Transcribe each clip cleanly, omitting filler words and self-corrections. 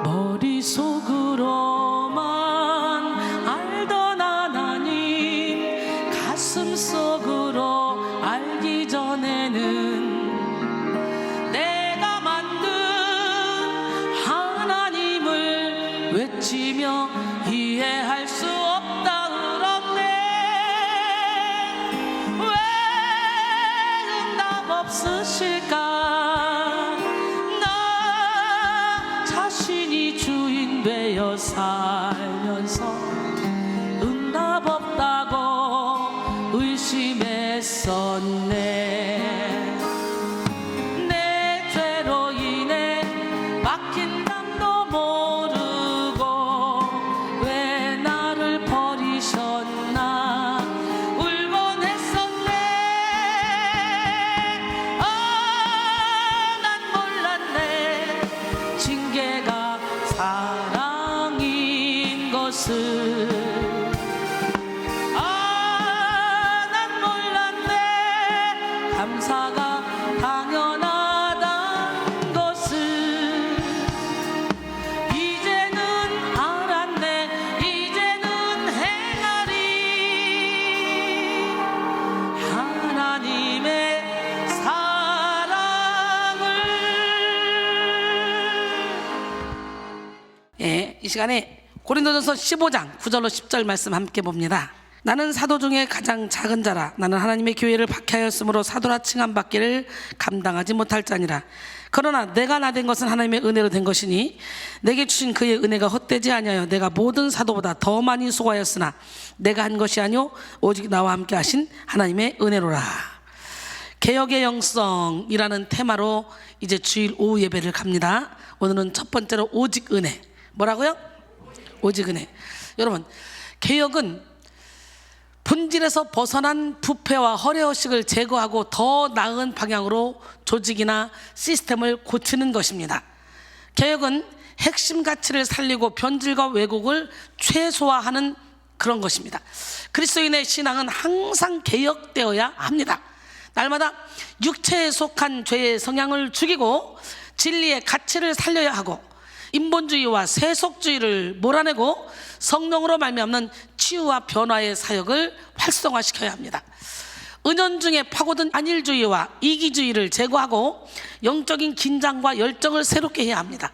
머릿속으로만 알던 하나님, 가슴속으로 알기 전에는 내가 만든 하나님을 외치며 이해할 수 없다 그런데 왜 응답 없으실까? 나 자신이 주인 되어 살면서 응답 없다고 의심했었네. 내 죄로 인해 막힌 담도 모르고 왜 나를 버리셨나 울곤 했었네. 난 몰랐네, 징계가 사랑인 것을. 난 몰랐네, 감사가 당연하단 것을. 이제는 알았네, 이제는 행하리 하나님의 사랑을. 이 시간에 고린도전서 15장 9절로 10절 말씀 함께 봅니다. 나는 사도 중에 가장 작은 자라. 나는 하나님의 교회를 박해하였으므로 사도라 칭함받기를 감당하지 못할 자니라. 그러나 내가 나 된 것은 하나님의 은혜로 된 것이니 내게 주신 그의 은혜가 헛되지 아니하여 내가 모든 사도보다 더 많이 수고하였으나 내가 한 것이 아니요 오직 나와 함께 하신 하나님의 은혜로라. 개혁의 영성이라는 테마로 이제 주일 오후 예배를 갑니다. 오늘은 첫 번째로 오직 은혜. 뭐라고요? 오직 은혜. 여러분, 개혁은 본질에서 벗어난 부패와 허례허식을 제거하고 더 나은 방향으로 조직이나 시스템을 고치는 것입니다. 개혁은 핵심 가치를 살리고 변질과 왜곡을 최소화하는 그런 것입니다. 그리스도인의 신앙은 항상 개혁되어야 합니다. 날마다 육체에 속한 죄의 성향을 죽이고 진리의 가치를 살려야 하고 인본주의와 세속주의를 몰아내고 성령으로 말미암는 치유와 변화의 사역을 활성화시켜야 합니다. 은연중에 파고든 안일주의와 이기주의를 제거하고 영적인 긴장과 열정을 새롭게 해야 합니다.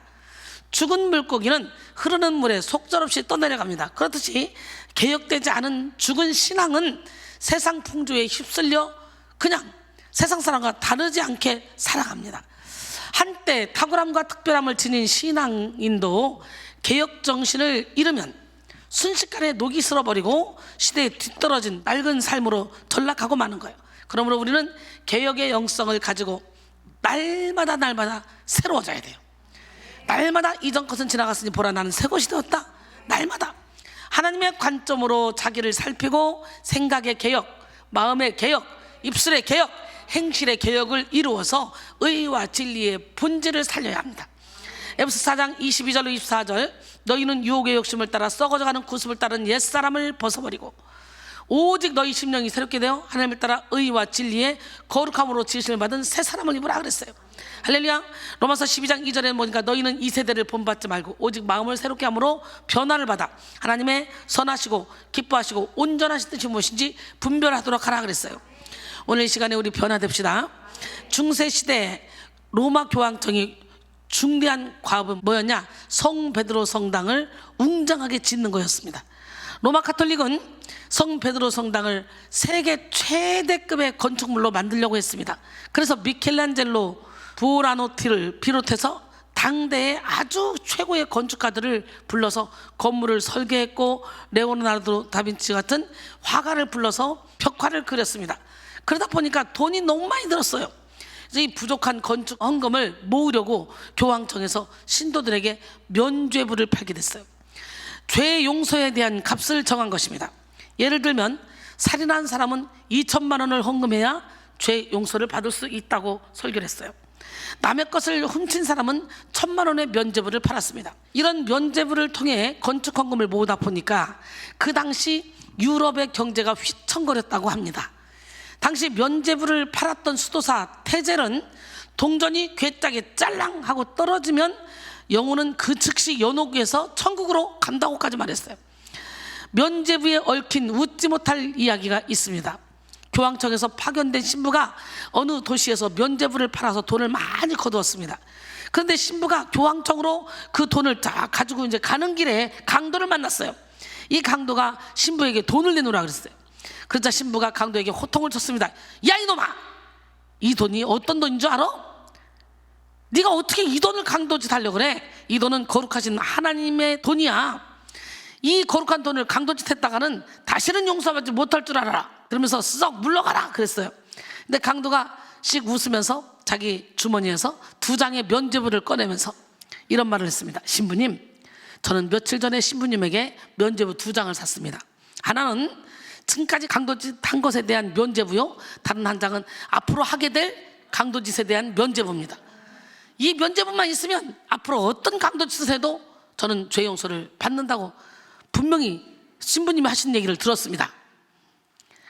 죽은 물고기는 흐르는 물에 속절없이 떠내려갑니다. 그렇듯이 개혁되지 않은 죽은 신앙은 세상 풍조에 휩쓸려 그냥 세상 사람과 다르지 않게 살아갑니다. 한때 탁월함과 특별함을 지닌 신앙인도 개혁 정신을 잃으면 순식간에 녹이 슬어버리고 시대에 뒤떨어진 낡은 삶으로 전락하고 마는 거예요. 그러므로 우리는 개혁의 영성을 가지고 날마다 새로워져야 돼요. 날마다 이전 것은 지나갔으니 보라 나는 새 것이 되었다. 날마다 하나님의 관점으로 자기를 살피고 생각의 개혁, 마음의 개혁, 입술의 개혁, 행실의 개혁을 이루어서 의와 진리의 본질을 살려야 합니다. 에베소 4장 22절로 24절 너희는 유혹의 욕심을 따라 썩어져가는 구습을 따른 옛사람을 벗어버리고 오직 너희 심령이 새롭게 되어 하나님을 따라 의와 진리의 거룩함으로 지으심을 받은 새 사람을 입으라 그랬어요. 할렐루야. 로마서 12장 2절에 보니까 너희는 이 세대를 본받지 말고 오직 마음을 새롭게 함으로 변화를 받아 하나님의 선하시고 기뻐하시고 온전하신 뜻이 무엇인지 분별하도록 하라 그랬어요. 오늘 이 시간에 우리 변화됩시다. 중세시대 로마 교황청이 중대한 과업은 뭐였냐? 성 베드로 성당을 웅장하게 짓는 거였습니다. 로마 카톨릭은 성 베드로 성당을 세계 최대급의 건축물로 만들려고 했습니다. 그래서 미켈란젤로, 부오라노티를 비롯해서 당대의 아주 최고의 건축가들을 불러서 건물을 설계했고 레오나르도 다빈치 같은 화가를 불러서 벽화를 그렸습니다. 그러다 보니까 돈이 너무 많이 들었어요. 그래서 이 부족한 건축 헌금을 모으려고 교황청에서 신도들에게 면죄부를 팔게 됐어요. 죄 용서에 대한 값을 정한 것입니다. 예를 들면 살인한 사람은 2천만 원을 헌금해야 죄 용서를 받을 수 있다고 설계를 했어요. 남의 것을 훔친 사람은 1,000만 원의 면죄부를 팔았습니다. 이런 면죄부를 통해 건축 헌금을 모으다 보니까 그 당시 유럽의 경제가 휘청거렸다고 합니다. 당시 면죄부를 팔았던 수도사 테젤은 동전이 괴짜게 짤랑하고 떨어지면 영혼은 그 즉시 연옥에서 천국으로 간다고까지 말했어요. 면죄부에 얽힌 웃지 못할 이야기가 있습니다. 교황청에서 파견된 신부가 어느 도시에서 면죄부를 팔아서 돈을 많이 거두었습니다. 그런데 신부가 교황청으로 그 돈을 다 가지고 이제 가는 길에 강도를 만났어요. 이 강도가 신부에게 돈을 내놓으라 그랬어요. 그러자 신부가 강도에게 호통을 쳤습니다. 야 이놈아, 이 돈이 어떤 돈인 줄 알아? 네가 어떻게 이 돈을 강도짓 하려고 그래? 이 돈은 거룩하신 하나님의 돈이야. 이 거룩한 돈을 강도짓 했다가는 다시는 용서받지 못할 줄 알아라. 그러면서 썩 물러가라 그랬어요. 근데 강도가 씩 웃으면서 자기 주머니에서 2장의 면죄부를 꺼내면서 이런 말을 했습니다. 신부님, 저는 며칠 전에 신부님에게 면죄부 2장을 샀습니다. 하나는 지금까지 강도짓 한 것에 대한 면죄부요, 다른 한 장은 앞으로 하게 될 강도짓에 대한 면죄부입니다. 이 면죄부만 있으면 앞으로 어떤 강도짓을 해도 저는 죄 용서를 받는다고 분명히 신부님이 하신 얘기를 들었습니다.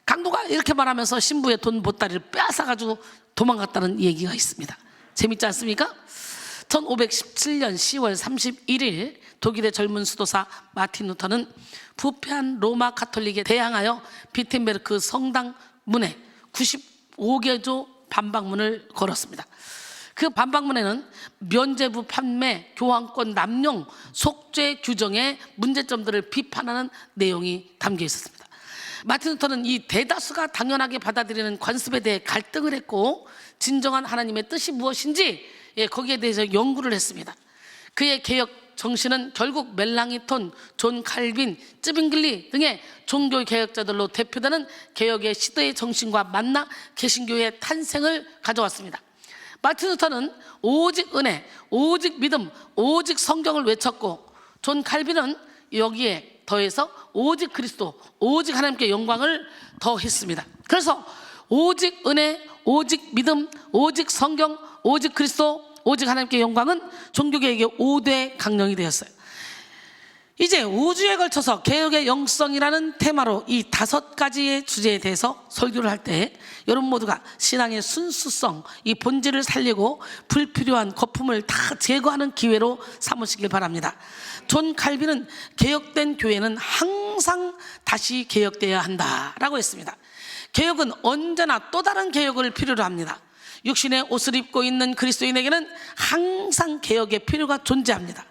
강도가 이렇게 말하면서 신부의 돈 보따리를 빼앗아가지고 도망갔다는 얘기가 있습니다. 재밌지 않습니까? 1517년 10월 31일 독일의 젊은 수도사 마틴 루터는 부패한 로마 가톨릭에 대항하여 비텐베르크 성당 문에 95개조 반박문을 걸었습니다. 그 반박문에는 면죄부 판매, 교황권 남용, 속죄 규정의 문제점들을 비판하는 내용이 담겨 있었습니다. 마틴 루터는 이 대다수가 당연하게 받아들이는 관습에 대해 갈등을 했고, 진정한 하나님의 뜻이 무엇인지 거기에 대해서 연구를 했습니다. 그의 개혁 정신은 결국 멜랑이톤, 존 칼빈, 쯔빙글리 등의 종교 개혁자들로 대표되는 개혁의 시대의 정신과 만나 개신교의 탄생을 가져왔습니다. 마틴 루터는 오직 은혜, 오직 믿음, 오직 성경을 외쳤고, 존 칼빈은 여기에 더해서 오직 그리스도, 오직 하나님께 영광을 더했습니다. 그래서 오직 은혜, 오직 믿음, 오직 성경, 오직 그리스도, 오직 하나님께 영광은 종교개혁의 5대 강령이 되었어요. 이제 5주에 걸쳐서 개혁의 영성이라는 테마로 이 5가지의 주제에 대해서 설교를 할 때 여러분 모두가 신앙의 순수성, 이 본질을 살리고 불필요한 거품을 다 제거하는 기회로 삼으시길 바랍니다. 존 칼빈은 개혁된 교회는 항상 다시 개혁되어야 한다라고 했습니다. 개혁은 언제나 또 다른 개혁을 필요로 합니다. 육신의 옷을 입고 있는 그리스도인에게는 항상 개혁의 필요가 존재합니다.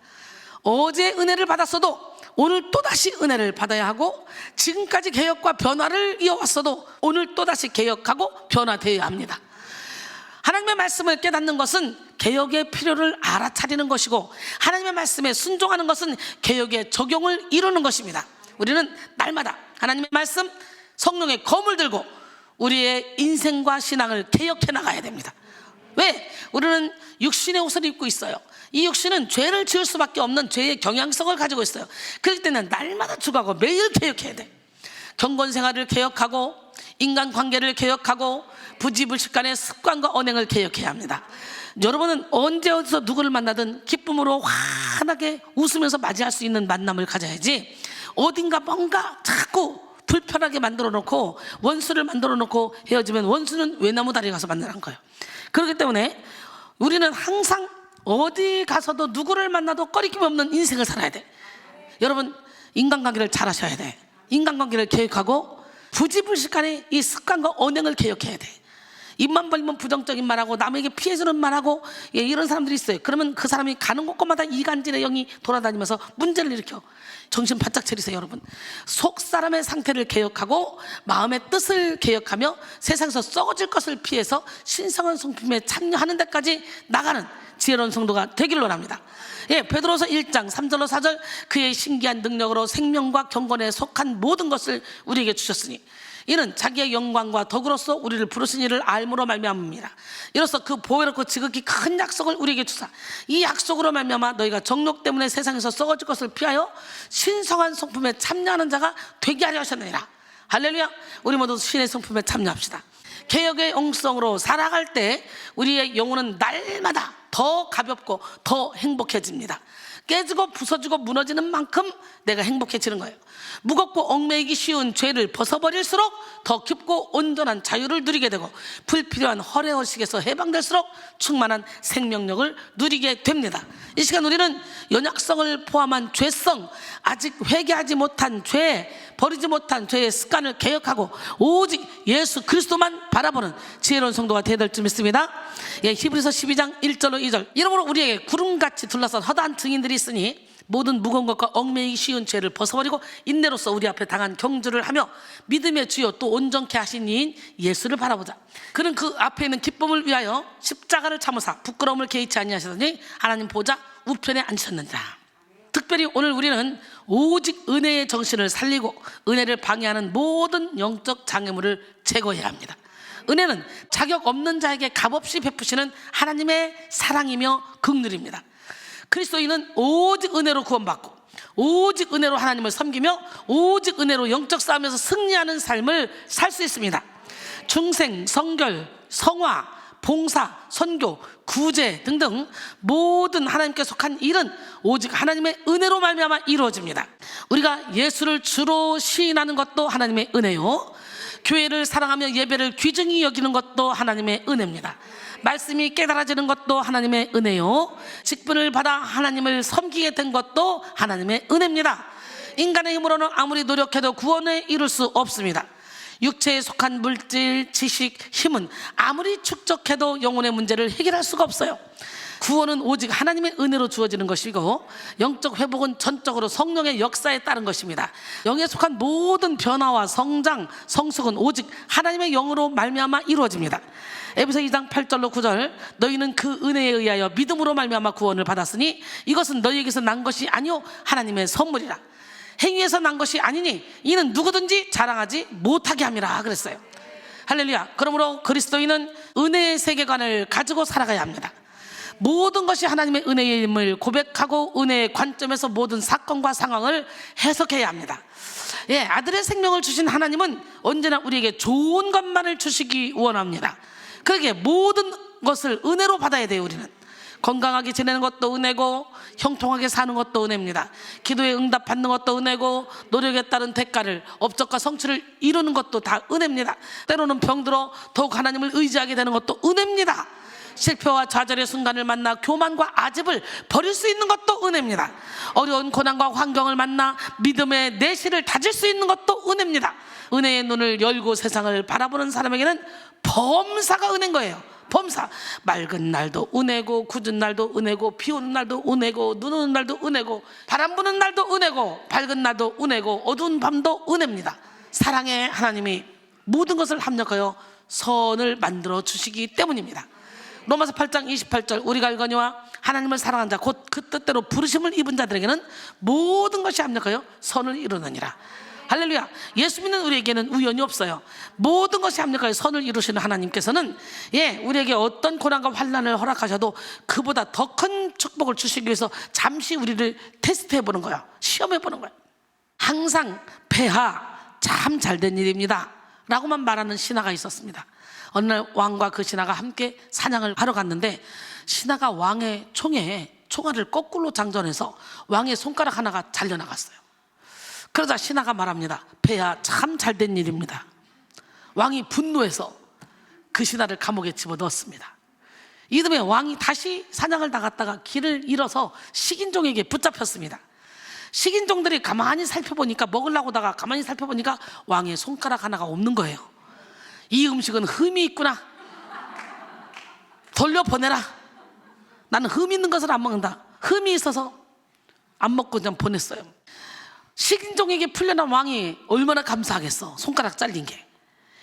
어제 은혜를 받았어도 오늘 또다시 은혜를 받아야 하고, 지금까지 개혁과 변화를 이어왔어도 오늘 또다시 개혁하고 변화되어야 합니다. 하나님의 말씀을 깨닫는 것은 개혁의 필요를 알아차리는 것이고, 하나님의 말씀에 순종하는 것은 개혁의 적용을 이루는 것입니다. 우리는 날마다 하나님의 말씀, 성령의 검을 들고 우리의 인생과 신앙을 개혁해 나가야 됩니다. 왜? 우리는 육신의 옷을 입고 있어요. 이 육신은 죄를 지을 수밖에 없는 죄의 경향성을 가지고 있어요. 그렇기 때문에 날마다 죽어가고 매일 개혁해야 돼. 경건생활을 개혁하고, 인간관계를 개혁하고, 부지불식간의 습관과 언행을 개혁해야 합니다. 여러분은 언제 어디서 누구를 만나든 기쁨으로 환하게 웃으면서 맞이할 수 있는 만남을 가져야지, 어딘가 뭔가 자꾸 불편하게 만들어 놓고 원수를 만들어 놓고 헤어지면 원수는 외나무 다리에 가서 만나는 거예요. 그렇기 때문에 우리는 항상 어디 가서도 누구를 만나도 꺼리낌 없는 인생을 살아야 돼. 여러분, 인간관계를 잘 하셔야 돼. 인간관계를 개혁하고 부지불식간의 이 습관과 언행을 개혁해야 돼. 입만 벌리면 부정적인 말하고 남에게 피해주는 말하고, 이런 사람들이 있어요. 그러면 그 사람이 가는 곳곳마다 이간질의 영이 돌아다니면서 문제를 일으켜. 정신 바짝 차리세요. 여러분, 속 사람의 상태를 개혁하고 마음의 뜻을 개혁하며 세상에서 썩어질 것을 피해서 신성한 성품에 참여하는 데까지 나가는 지혜로운 성도가 되기를 원합니다. 베드로서 1장 3절로 4절, 그의 신기한 능력으로 생명과 경건에 속한 모든 것을 우리에게 주셨으니 이는 자기의 영광과 덕으로서 우리를 부르신 이를 알므로 말미암습니다. 이로써 그 보배롭고 지극히 큰 약속을 우리에게 주사, 이 약속으로 말미암아 너희가 정욕 때문에 세상에서 썩어질 것을 피하여 신성한 성품에 참여하는 자가 되게 하려 하셨느니라. 할렐루야. 우리 모두 신의 성품에 참여합시다. 개혁의 영성으로 살아갈 때 우리의 영혼은 날마다 더 가볍고 더 행복해집니다. 깨지고 부서지고 무너지는 만큼 내가 행복해지는 거예요. 무겁고 얽매이기 쉬운 죄를 벗어버릴수록 더 깊고 온전한 자유를 누리게 되고, 불필요한 허례허식에서 해방될수록 충만한 생명력을 누리게 됩니다. 이 시간 우리는 연약성을 포함한 죄성, 아직 회개하지 못한 죄, 버리지 못한 죄의 습관을 개혁하고 오직 예수 그리스도만 바라보는 지혜로운 성도가 되어야 될 줄 믿습니다. 히브리서 12장 1절로 2절. 이러므로 우리에게 구름같이 둘러싼 허다한 증인들이 있으니 모든 무거운 것과 얽매이기 쉬운 죄를 벗어버리고 인내로서 우리 앞에 당한 경주를 하며 믿음의 주요 또 온전케 하신 이인 예수를 바라보자. 그는 그 앞에 있는 기쁨을 위하여 십자가를 참으사 부끄러움을 개의치 아니하시더니 하나님 보좌 우편에 앉으셨느니라. 특별히 오늘 우리는 오직 은혜의 정신을 살리고 은혜를 방해하는 모든 영적 장애물을 제거해야 합니다. 은혜는 자격 없는 자에게 값없이 베푸시는 하나님의 사랑이며 긍휼입니다. 그리스도인은 오직 은혜로 구원받고 오직 은혜로 하나님을 섬기며 오직 은혜로 영적 싸움에서 승리하는 삶을 살 수 있습니다. 중생, 성결, 성화, 봉사, 선교, 구제 등등 모든 하나님께 속한 일은 오직 하나님의 은혜로 말미암아 이루어집니다. 우리가 예수를 주로 시인하는 것도 하나님의 은혜요, 교회를 사랑하며 예배를 귀중히 여기는 것도 하나님의 은혜입니다. 말씀이 깨달아지는 것도 하나님의 은혜요, 직분을 받아 하나님을 섬기게 된 것도 하나님의 은혜입니다. 인간의 힘으로는 아무리 노력해도 구원을 이룰 수 없습니다. 육체에 속한 물질, 지식, 힘은 아무리 축적해도 영혼의 문제를 해결할 수가 없어요. 구원은 오직 하나님의 은혜로 주어지는 것이고 영적 회복은 전적으로 성령의 역사에 따른 것입니다. 영에 속한 모든 변화와 성장, 성숙은 오직 하나님의 영으로 말미암아 이루어집니다. 에베소 2장 8절로 9절. 너희는 그 은혜에 의하여 믿음으로 말미암아 구원을 받았으니 이것은 너희에게서 난 것이 아니요 하나님의 선물이라. 행위에서 난 것이 아니니 이는 누구든지 자랑하지 못하게 함이라 그랬어요. 할렐루야. 그러므로 그리스도인은 은혜의 세계관을 가지고 살아가야 합니다. 모든 것이 하나님의 은혜임을 고백하고 은혜의 관점에서 모든 사건과 상황을 해석해야 합니다. 아들의 생명을 주신 하나님은 언제나 우리에게 좋은 것만을 주시기 원합니다. 그러기에 모든 것을 은혜로 받아야 돼요. 우리는 건강하게 지내는 것도 은혜고 형통하게 사는 것도 은혜입니다. 기도에 응답받는 것도 은혜고 노력에 따른 대가를, 업적과 성취를 이루는 것도 다 은혜입니다. 때로는 병들어 더욱 하나님을 의지하게 되는 것도 은혜입니다. 실패와 좌절의 순간을 만나 교만과 아집을 버릴 수 있는 것도 은혜입니다. 어려운 고난과 환경을 만나 믿음의 내실을 다질 수 있는 것도 은혜입니다. 은혜의 눈을 열고 세상을 바라보는 사람에게는 범사가 은혜인 거예요. 범사. 맑은 날도 은혜고 굳은 날도 은혜고 비 오는 날도 은혜고 눈 오는 날도 은혜고 바람 부는 날도 은혜고 밝은 날도 은혜고 어두운 밤도 은혜입니다. 사랑의 하나님이 모든 것을 합력하여 선을 만들어 주시기 때문입니다. 로마서 8장 28절. 우리가 알거니와 하나님을 사랑한 자 곧 그 뜻대로 부르심을 입은 자들에게는 모든 것이 합력하여 선을 이루느니라. 할렐루야. 예수 믿는 우리에게는 우연이 없어요. 모든 것이 합력하여 선을 이루시는 하나님께서는 우리에게 어떤 고난과 환난을 허락하셔도 그보다 더 큰 축복을 주시기 위해서 잠시 우리를 테스트해 보는 거야. 시험해 보는 거야. 항상 폐하 참 잘된 일입니다 라고만 말하는 신하가 있었습니다. 어느 날 왕과 그 신하가 함께 사냥을 하러 갔는데 신하가 왕의 총에 총알을 거꾸로 장전해서 왕의 손가락 하나가 잘려나갔어요. 그러자 신하가 말합니다. 폐하 참 잘된 일입니다. 왕이 분노해서 그 신하를 감옥에 집어넣었습니다. 이듬해 왕이 다시 사냥을 나갔다가 길을 잃어서 식인종에게 붙잡혔습니다. 식인종들이 가만히 살펴보니까, 먹으려고다가 가만히 살펴보니까 왕의 손가락 하나가 없는 거예요. 이 음식은 흠이 있구나, 돌려보내라. 나는 흠 있는 것을 안 먹는다. 흠이 있어서 안 먹고 그냥 보냈어요. 식인종에게 풀려난 왕이 얼마나 감사하겠어, 손가락 잘린 게.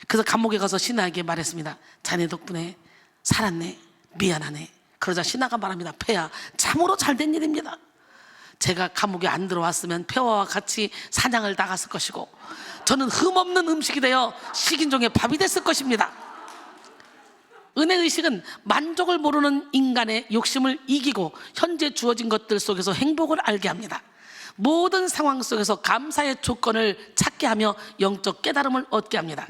그래서 감옥에 가서 신하에게 말했습니다. 자네 덕분에 살았네, 미안하네. 그러자 신하가 말합니다. 폐하 참으로 잘된 일입니다. 제가 감옥에 안 들어왔으면 폐하와 같이 사냥을 나갔을 것이고 저는 흠없는 음식이 되어 식인종의 밥이 됐을 것입니다. 은혜의식은 만족을 모르는 인간의 욕심을 이기고 현재 주어진 것들 속에서 행복을 알게 합니다. 모든 상황 속에서 감사의 조건을 찾게 하며 영적 깨달음을 얻게 합니다.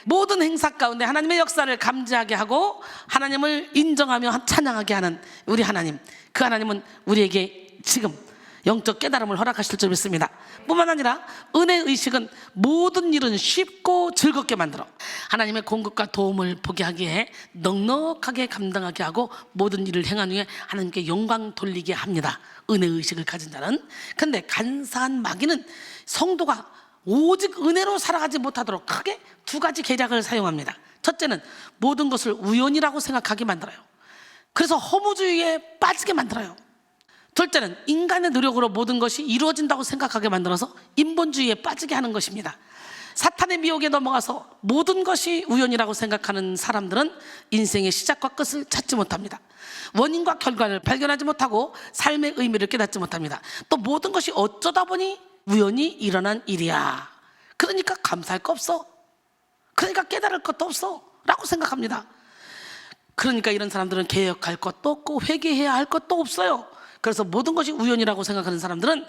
모든 행사 가운데 하나님의 역사를 감지하게 하고 하나님을 인정하며 찬양하게 하는 우리 하나님, 그 하나님은 우리에게 지금 영적 깨달음을 허락하실 줄 믿습니다. 뿐만 아니라 은혜의식은 모든 일은 쉽고 즐겁게 만들어 하나님의 공급과 도움을 보게 하기에 넉넉하게 감당하게 하고 모든 일을 행한 후에 하나님께 영광 돌리게 합니다. 은혜의식을 가진 자는. 근데 간사한 마귀는 성도가 오직 은혜로 살아가지 못하도록 크게 두 가지 계략을 사용합니다. 첫째는 모든 것을 우연이라고 생각하게 만들어요. 그래서 허무주의에 빠지게 만들어요. 둘째는 인간의 노력으로 모든 것이 이루어진다고 생각하게 만들어서 인본주의에 빠지게 하는 것입니다. 사탄의 미혹에 넘어가서 모든 것이 우연이라고 생각하는 사람들은 인생의 시작과 끝을 찾지 못합니다. 원인과 결과를 발견하지 못하고 삶의 의미를 깨닫지 못합니다. 또 모든 것이 어쩌다 보니 우연히 일어난 일이야, 그러니까 감사할 거 없어, 그러니까 깨달을 것도 없어 라고 생각합니다. 그러니까 이런 사람들은 개혁할 것도 없고 회개해야 할 것도 없어요. 그래서 모든 것이 우연이라고 생각하는 사람들은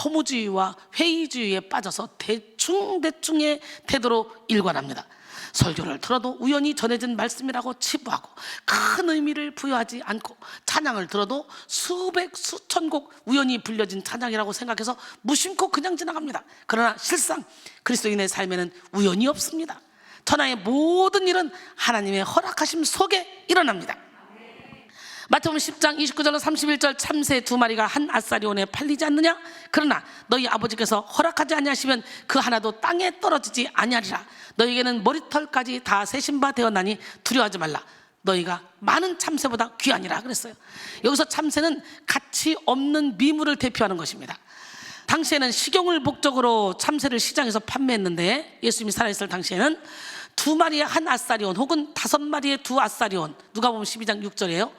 허무주의와 회의주의에 빠져서 대충대충의 태도로 일관합니다. 설교를 들어도 우연히 전해진 말씀이라고 치부하고 큰 의미를 부여하지 않고, 찬양을 들어도 수백 수천 곡 우연히 불려진 찬양이라고 생각해서 무심코 그냥 지나갑니다. 그러나 실상 그리스도인의 삶에는 우연이 없습니다. 천하의 모든 일은 하나님의 허락하심 속에 일어납니다. 마태복음 10장 29절로 31절, 참새 두 마리가 한 아사리온에 팔리지 않느냐? 그러나 너희 아버지께서 허락하지 아니하시면 그 하나도 땅에 떨어지지 아니하리라. 너희에게는 머리털까지 다 세신 바 되었나니 두려워하지 말라. 너희가 많은 참새보다 귀하니라 그랬어요. 여기서 참새는 가치 없는 미물을 대표하는 것입니다. 당시에는 식용을 목적으로 참새를 시장에서 판매했는데, 예수님이 살아있을 당시에는 두 마리에 한 아사리온 혹은 다섯 마리에 두 아사리온, 누가복음 12장 6절이에요.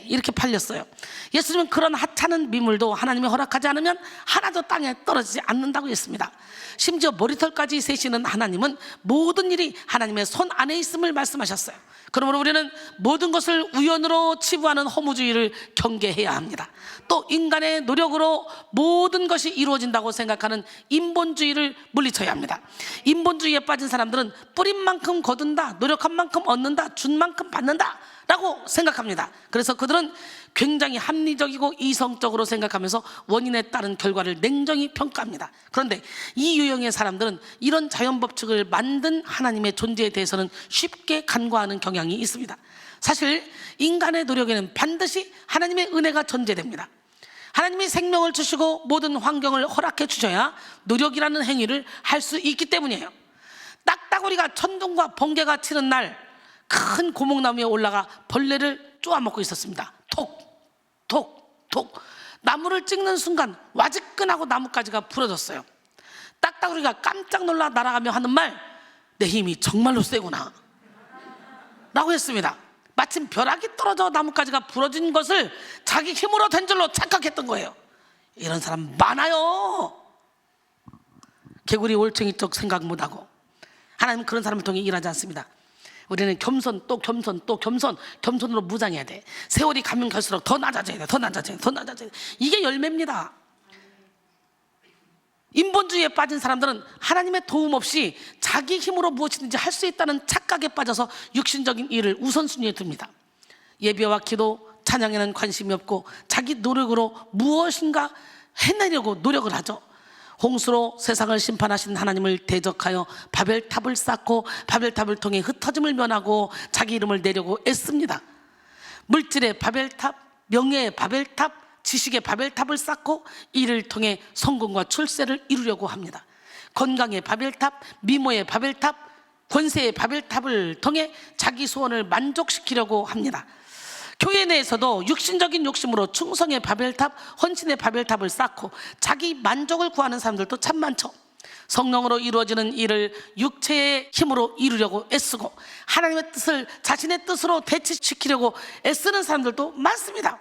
이렇게 팔렸어요. 예수님은 그런 하찮은 미물도 하나님이 허락하지 않으면 하나도 땅에 떨어지지 않는다고 했습니다. 심지어 머리털까지 세시는 하나님은 모든 일이 하나님의 손 안에 있음을 말씀하셨어요. 그러므로 우리는 모든 것을 우연으로 치부하는 허무주의를 경계해야 합니다. 또 인간의 노력으로 모든 것이 이루어진다고 생각하는 인본주의를 물리쳐야 합니다. 인본주의에 빠진 사람들은 뿌린 만큼 거둔다, 노력한 만큼 얻는다, 준 만큼 받는다 라고 생각합니다. 그래서 그들은 굉장히 합리적이고 이성적으로 생각하면서 원인에 따른 결과를 냉정히 평가합니다. 그런데 이 유형의 사람들은 이런 자연법칙을 만든 하나님의 존재에 대해서는 쉽게 간과하는 경향이 있습니다. 사실 인간의 노력에는 반드시 하나님의 은혜가 전제됩니다. 하나님이 생명을 주시고 모든 환경을 허락해 주셔야 노력이라는 행위를 할 수 있기 때문이에요. 딱따구리가 천둥과 번개가 치는 날 큰 고목나무에 올라가 벌레를 쪼아먹고 있었습니다. 톡 나무를 찍는 순간 와지끈하고 나뭇가지가 부러졌어요. 딱따구리가 깜짝 놀라 날아가며 하는 말, 내 힘이 정말로 세구나 라고 했습니다. 마침 벼락이 떨어져 나뭇가지가 부러진 것을 자기 힘으로 된 줄로 착각했던 거예요. 이런 사람 많아요. 개구리 올챙이 쪽 생각 못하고. 하나님은 그런 사람을 통해 일하지 않습니다. 우리는 겸손 또 겸손 또 겸손으로 무장해야 돼. 세월이 가면 갈수록 더 낮아져야 돼. 더 낮아져야 돼. 이게 열매입니다. 인본주의에 빠진 사람들은 하나님의 도움 없이 자기 힘으로 무엇이든지 할 수 있다는 착각에 빠져서 육신적인 일을 우선순위에 둡니다. 예배와 기도, 찬양에는 관심이 없고 자기 노력으로 무엇인가 해내려고 노력을 하죠. 홍수로 세상을 심판하신 하나님을 대적하여 바벨탑을 쌓고 바벨탑을 통해 흩어짐을 면하고 자기 이름을 내려고 애씁니다. 물질의 바벨탑, 명예의 바벨탑, 지식의 바벨탑을 쌓고 이를 통해 성공과 출세를 이루려고 합니다. 건강의 바벨탑, 미모의 바벨탑, 권세의 바벨탑을 통해 자기 소원을 만족시키려고 합니다. 교회 내에서도 육신적인 욕심으로 충성의 바벨탑, 헌신의 바벨탑을 쌓고 자기 만족을 구하는 사람들도 참 많죠. 성령으로 이루어지는 일을 육체의 힘으로 이루려고 애쓰고 하나님의 뜻을 자신의 뜻으로 대치시키려고 애쓰는 사람들도 많습니다.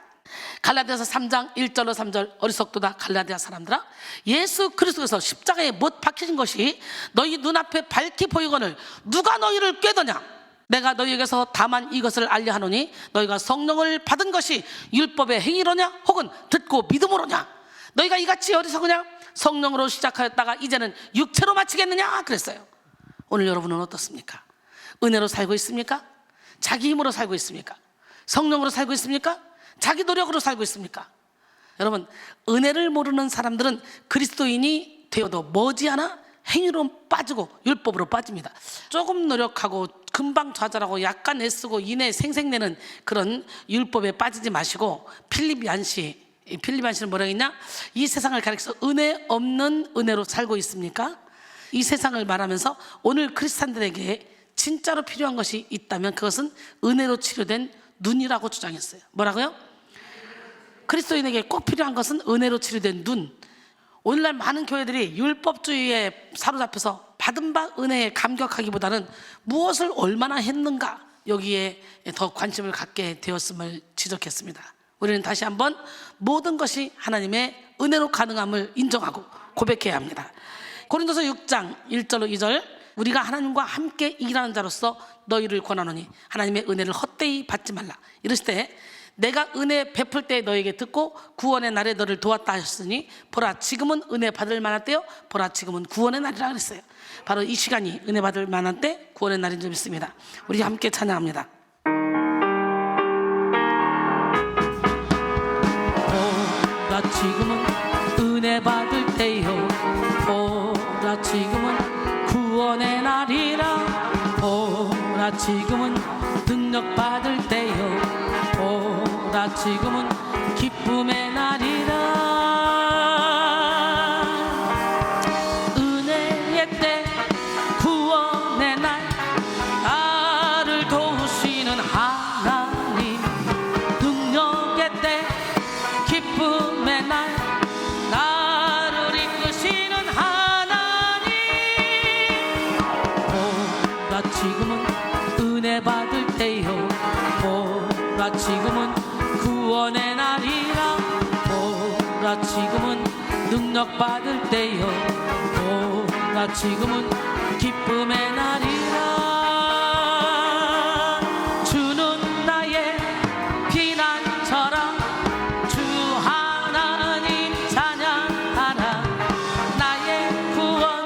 갈라디아서 3장 1절로 3절, 어리석도다 갈라디아 사람들아, 예수 그리스도에서 십자가에 못 박히신 것이 너희 눈앞에 밝히 보이거늘 누가 너희를 꾀더냐? 내가 너희에게서 다만 이것을 알려 하노니 너희가 성령을 받은 것이 율법의 행위로냐 혹은 듣고 믿음으로냐? 너희가 이같이 어리석으냐? 성령으로 시작하였다가 이제는 육체로 마치겠느냐? 그랬어요. 오늘 여러분은 어떻습니까? 은혜로 살고 있습니까? 자기 힘으로 살고 있습니까? 성령으로 살고 있습니까? 자기 노력으로 살고 있습니까? 여러분, 은혜를 모르는 사람들은 그리스도인이 되어도 머지않아 행위로 빠지고 율법으로 빠집니다. 조금 노력하고 금방 좌절하고 약간 애쓰고 이내 생색내는 그런 율법에 빠지지 마시고, 필립 얀시는 뭐라고 했냐? 이 세상을 가리켜서 은혜 없는 은혜로 살고 있습니까? 이 세상을 말하면서 오늘 크리스찬들에게 진짜로 필요한 것이 있다면 그것은 은혜로 치료된 눈이라고 주장했어요. 뭐라고요? 그리스도인에게 꼭 필요한 것은 은혜로 치료된 눈. 오늘날 많은 교회들이 율법주의에 사로잡혀서 받은 바 은혜에 감격하기보다는 무엇을 얼마나 했는가, 여기에 더 관심을 갖게 되었음을 지적했습니다. 우리는 다시 한번 모든 것이 하나님의 은혜로 가능함을 인정하고 고백해야 합니다. 고린도서 6장 1절로 2절, 우리가 하나님과 함께 일하는 자로서 너희를 권하노니 하나님의 은혜를 헛되이 받지 말라. 이랬을 때 내가 은혜 베풀 때 너에게 듣고 구원의 날에 너를 도왔다 하셨으니 보라 지금은 은혜 받을 만한 때요, 보라 지금은 구원의 날이라 그랬어요. 바로 이 시간이 은혜 받을 만한 때, 구원의 날인 줄 믿습니다. 우리 함께 찬양합니다. 보라 지금은 은혜 받을 때요, 보라 지금은 구원의 날이라. 보라 지금은 능력 받을 때요, 보라 지금은 기쁨의 날이라. 은혜의 때, 구원의 날, 나를 도우시는 하나님. 능력의 때, 기쁨의 날, 나를 이끄시는 하나님. 보라 지금은 은혜 받을 때요, 보라 지금은 구원의 날이라. 보라 지금은 능력 받을 때요, 보라 지금은 기쁨의 날이라. 주는 나의 피난처라. 주 하나님 찬양하라. 나의 구원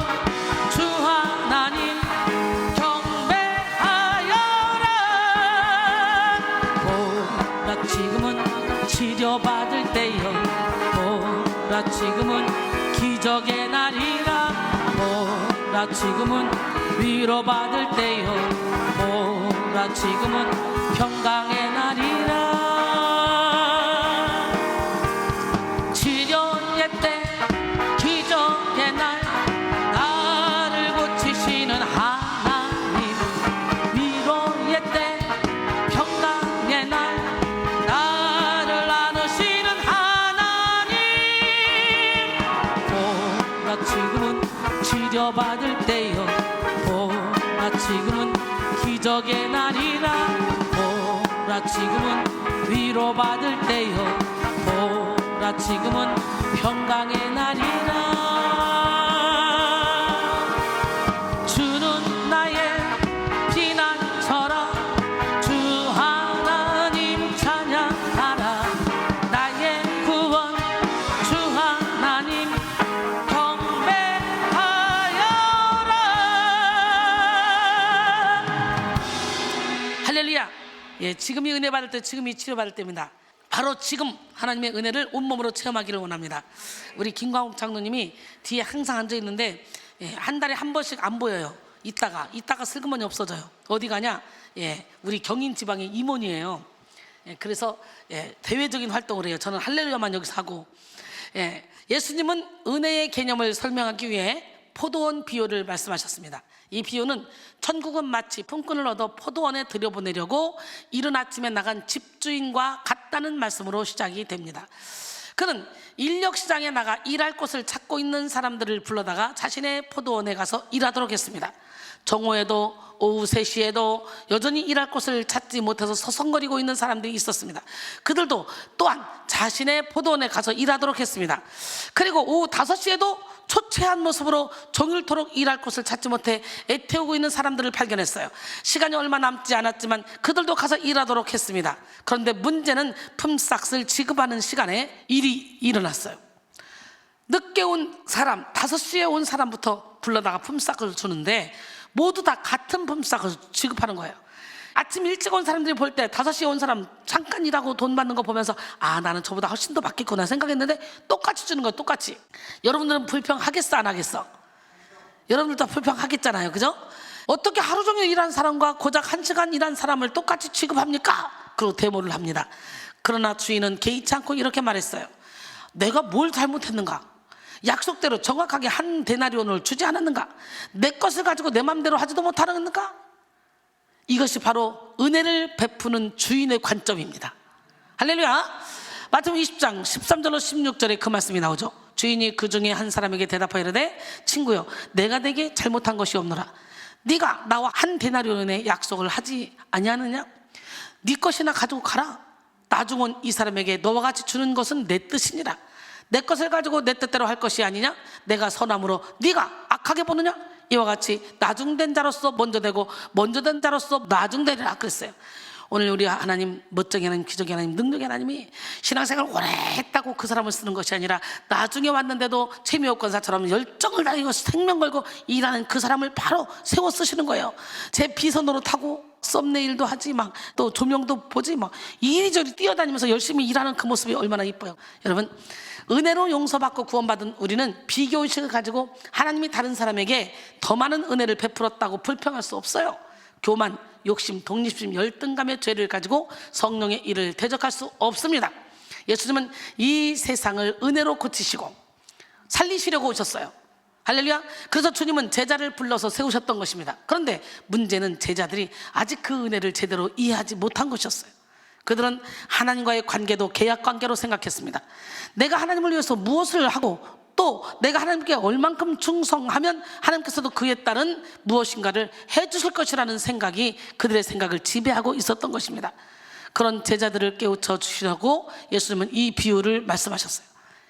주 하나님 경배하여라. 보라 지금은 치료받을 때요, 보라 지금은 기적의 날이라. 보라 지금은 위로받을 때요, 보라 지금은 평강의 날이라. 치료의 때, 기적의 날, 나를 고치시는 하나님. 위로의 때, 평강의 날, 나를 안으시는 하나님. 보라 지금은 치료받을 때요, 보라 지금은 기적의 날이라. 보라 지금은 위로받을 때요, 보라 지금은 평강의 날이라. 주는 나의 피난처라. 주 하나님 찬양하라. 나의 구원 주 하나님 경배하여라. 할렐루야. 예, 지금이 은혜 받을 때, 지금이 치료 받을 때입니다. 바로 지금 하나님의 은혜를 온몸으로 체험하기를 원합니다. 우리 김광욱 장로님이 뒤에 항상 앉아 있는데, 예, 한 달에 한 번씩 안 보여요. 이따가 슬그머니 없어져요. 어디 가냐? 예, 우리 경인 지방의 임원이에요. 예, 그래서 대외적인 활동을 해요. 저는 할렐루야만 여기서 하고. 예수님은 은혜의 개념을 설명하기 위해 포도원 비유를 말씀하셨습니다. 이 비유는 천국은 마치 품꾼을 얻어 포도원에 들여보내려고 이른 아침에 나간 집주인과 같다는 말씀으로 시작이 됩니다. 그는 인력시장에 나가 일할 곳을 찾고 있는 사람들을 불러다가 자신의 포도원에 가서 일하도록 했습니다. 정오에도 오후 3시에도 여전히 일할 곳을 찾지 못해서 서성거리고 있는 사람들이 있었습니다. 그들도 또한 자신의 포도원에 가서 일하도록 했습니다. 그리고 오후 5시에도 초췌한 모습으로 종일토록 일할 곳을 찾지 못해 애태우고 있는 사람들을 발견했어요. 시간이 얼마 남지 않았지만 그들도 가서 일하도록 했습니다. 그런데 문제는 품삯을 지급하는 시간에 일이 일어났어요. 늦게 온 사람, 5시에 온 사람부터 불러다가 품삯을 주는데 모두 다 같은 품삯을 취급하는 거예요. 아침 일찍 온 사람들이 볼 때 5시에 온 사람 잠깐 일하고 돈 받는 거 보면서 아, 나는 저보다 훨씬 더 받겠구나 생각했는데 똑같이 주는 거예요. 똑같이. 여러분들은 불평하겠어 안 하겠어? 여러분들도 불평하겠잖아요, 그죠? 어떻게 하루 종일 일한 사람과 고작 1시간 일한 사람을 똑같이 취급합니까? 그리고 데모를 합니다. 그러나 주인은 개의치 않고 이렇게 말했어요. 내가 뭘 잘못했는가? 약속대로 정확하게 한 데나리온을 주지 않았는가? 내 것을 가지고 내 맘대로 하지도 못하는가? 이것이 바로 은혜를 베푸는 주인의 관점입니다. 할렐루야. 마태복음 20장 13절로 16절에 그 말씀이 나오죠. 주인이 그 중에 한 사람에게 대답하여 이르되 친구여, 내가 네게 잘못한 것이 없노라. 네가 나와 한 데나리온의 약속을 하지 아니하느냐? 네 것이나 가지고 가라. 나중 온 이 사람에게 너와 같이 주는 것은 내 뜻이니라. 내 것을 가지고 내 뜻대로 할 것이 아니냐? 내가 선함으로 네가 악하게 보느냐? 이와 같이 나중된 자로서 먼저 되고 먼저 된 자로서 나중되리라 그랬어요. 오늘 우리 하나님, 멋쟁이 하나님, 기적의 하나님, 능력의 하나님이 신앙생활 오래 했다고 그 사람을 쓰는 것이 아니라 나중에 왔는데도 채미옥권사처럼 열정을 다하고 생명 걸고 일하는 그 사람을 바로 세워 쓰시는 거예요. 제 비선으로 타고 썸네일도 하지, 막 또 조명도 보지, 막 이리저리 뛰어다니면서 열심히 일하는 그 모습이 얼마나 이뻐요. 여러분, 은혜로 용서받고 구원받은 우리는 비교의식을 가지고 하나님이 다른 사람에게 더 많은 은혜를 베풀었다고 불평할 수 없어요. 교만, 욕심, 독립심, 열등감의 죄를 가지고 성령의 일을 대적할 수 없습니다. 예수님은 이 세상을 은혜로 고치시고 살리시려고 오셨어요. 할렐루야. 그래서 주님은 제자를 불러서 세우셨던 것입니다. 그런데 문제는 제자들이 아직 그 은혜를 제대로 이해하지 못한 것이었어요. 그들은 하나님과의 관계도 계약 관계로 생각했습니다. 내가 하나님을 위해서 무엇을 하고 또 내가 하나님께 얼만큼 충성하면 하나님께서도 그에 따른 무엇인가를 해주실 것이라는 생각이 그들의 생각을 지배하고 있었던 것입니다. 그런 제자들을 깨우쳐 주시려고 예수님은 이 비유를 말씀하셨어요.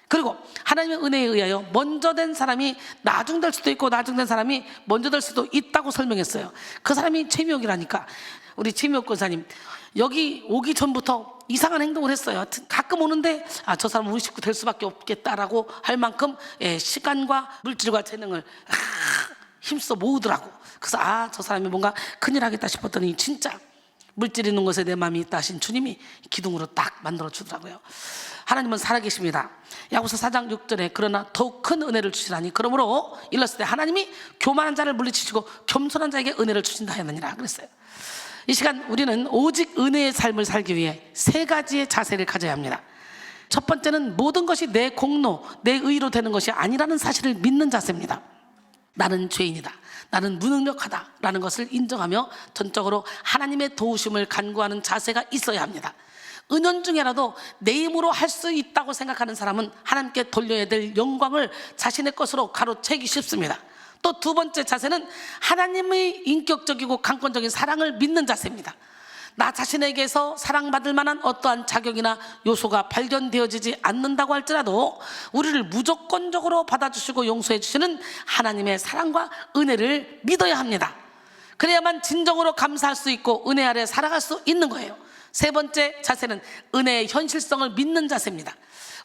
그리고 하나님의 은혜에 의하여 먼저 된 사람이 나중 될 수도 있고 나중 된 사람이 먼저 될 수도 있다고 설명했어요. 그 사람이 채미옥이라니까. 우리 채미옥 권사님 여기 오기 전부터 이상한 행동을 했어요. 가끔 오는데 저 사람은 우리 식구 될 수밖에 없겠다라고 할 만큼 시간과 물질과 재능을 힘써 모으더라고. 그래서 저 사람이 뭔가 큰일 하겠다 싶었더니 진짜 물질 있는 곳에 내 마음이 있다 하신 주님이 기둥으로 딱 만들어 주더라고요. 하나님은 살아계십니다. 야고보서 4장 6절에 그러나 더욱 큰 은혜를 주시라니 그러므로 일렀을 때 하나님이 교만한 자를 물리치시고 겸손한 자에게 은혜를 주신다 하였느니라 그랬어요. 이 시간 우리는 오직 은혜의 삶을 살기 위해 3가지의 자세를 가져야 합니다. 첫 번째는 모든 것이 내 공로, 내 의로 되는 것이 아니라는 사실을 믿는 자세입니다. 나는 죄인이다, 나는 무능력하다 라는 것을 인정하며 전적으로 하나님의 도우심을 간구하는 자세가 있어야 합니다. 은연중에라도 내 힘으로 할 수 있다고 생각하는 사람은 하나님께 돌려야 될 영광을 자신의 것으로 가로채기 쉽습니다. 또 두 번째 자세는 하나님의 인격적이고 강권적인 사랑을 믿는 자세입니다. 나 자신에게서 사랑받을 만한 어떠한 자격이나 요소가 발견되어지지 않는다고 할지라도 우리를 무조건적으로 받아주시고 용서해 주시는 하나님의 사랑과 은혜를 믿어야 합니다. 그래야만 진정으로 감사할 수 있고 은혜 아래 살아갈 수 있는 거예요. 세 번째 자세는 은혜의 현실성을 믿는 자세입니다.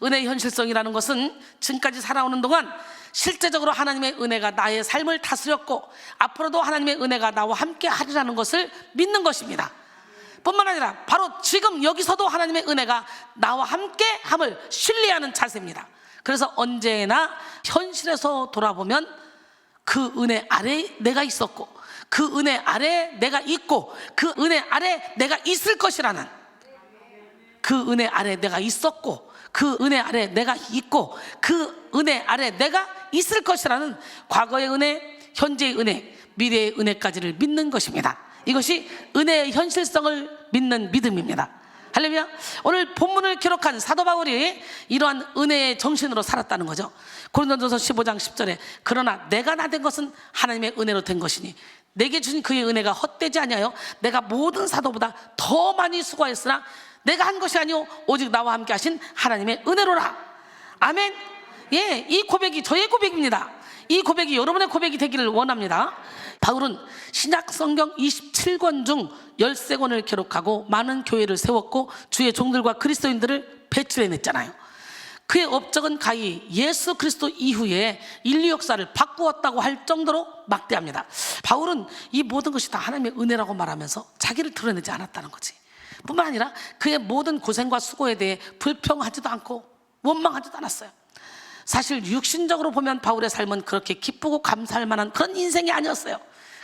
은혜의 현실성이라는 것은 지금까지 살아오는 동안 실제적으로 하나님의 은혜가 나의 삶을 다스렸고 앞으로도 하나님의 은혜가 나와 함께 하리라는 것을 믿는 것입니다. 뿐만 아니라 바로 지금 여기서도 하나님의 은혜가 나와 함께 함을 신뢰하는 자세입니다. 그래서 언제나 현실에서 돌아보면 그 은혜 아래 내가 있었고 그 은혜 아래 내가 있고 그 은혜 아래 내가 있을 것이라는, 그 은혜 아래 내가 있었고 그 은혜 아래 내가 있고 그 은혜 아래 내가 있을 것이라는 과거의 은혜, 현재의 은혜, 미래의 은혜까지를 믿는 것입니다. 이것이 은혜의 현실성을 믿는 믿음입니다. 할렐루야. 오늘 본문을 기록한 사도 바울이 이러한 은혜의 정신으로 살았다는 거죠. 고린도전서 15장 10절에 그러나 내가 나 된 것은 하나님의 은혜로 된 것이니 내게 주신 그의 은혜가 헛되지 아니하여 내가 모든 사도보다 더 많이 수고하였으나 내가 한 것이 아니오 오직 나와 함께 하신 하나님의 은혜로라. 아멘. 예, 이 고백이 저의 고백입니다. 이 고백이 여러분의 고백이 되기를 원합니다. 바울은 신약 성경 27권 중 13권을 기록하고 많은 교회를 세웠고 주의 종들과 그리스도인들을 배출해냈잖아요. 그의 업적은 가히 예수 그리스도 이후에 인류 역사를 바꾸었다고 할 정도로 막대합니다. 바울은 이 모든 것이 다 하나님의 은혜라고 말하면서 자기를 드러내지 않았다는 거지. 뿐만 아니라 그의 모든 고생과 수고에 대해 불평하지도 않고 원망하지도 않았어요. 사실 육신적으로 보면 바울의 삶은 그렇게 기쁘고 감사할 만한 그런 인생이 아니었어요.